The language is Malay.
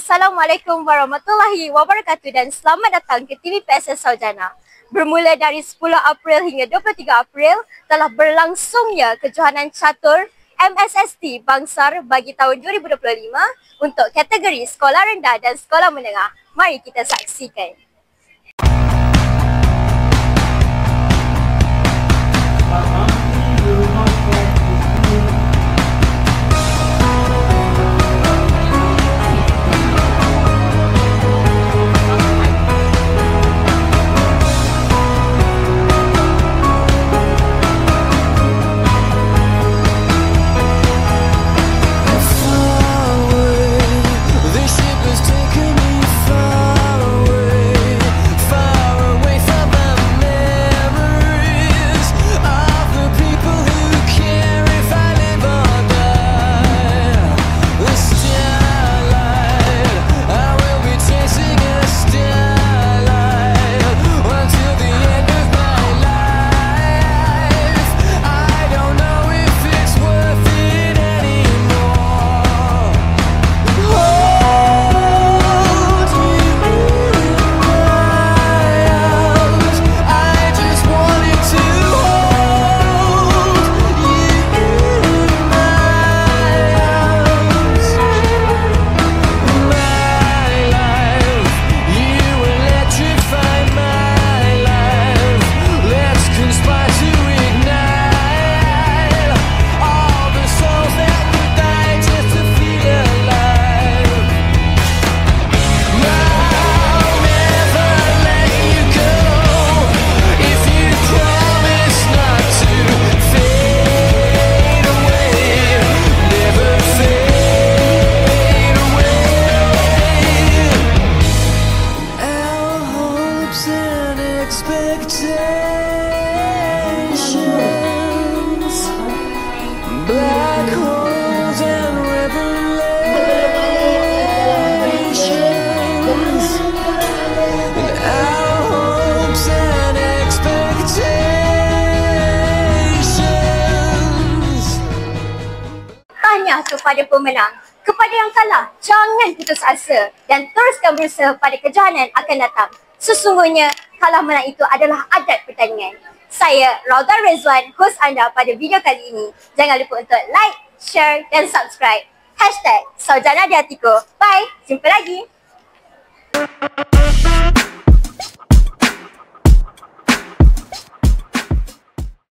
Assalamualaikum warahmatullahi wabarakatuh dan selamat datang ke TV PSS Sarjana. Bermula dari 10 April hingga 23 April telah berlangsungnya kejohanan catur MSST Bangsar bagi tahun 2025 untuk kategori sekolah rendah dan sekolah menengah. Mari kita saksikan. Black holes and revelations, and our hopes and expectations. Tahniah kepada pemenang. Kepada yang kalah, jangan putus asa dan teruskan berusaha pada kejohanan akan datang. Sesungguhnya, kalah menang itu adalah adat pertandingan. Saya Raudhar Rezwan, host anda pada video kali ini. Jangan lupa untuk like, share dan subscribe. #Sarjana di hatiku. Bye, jumpa lagi.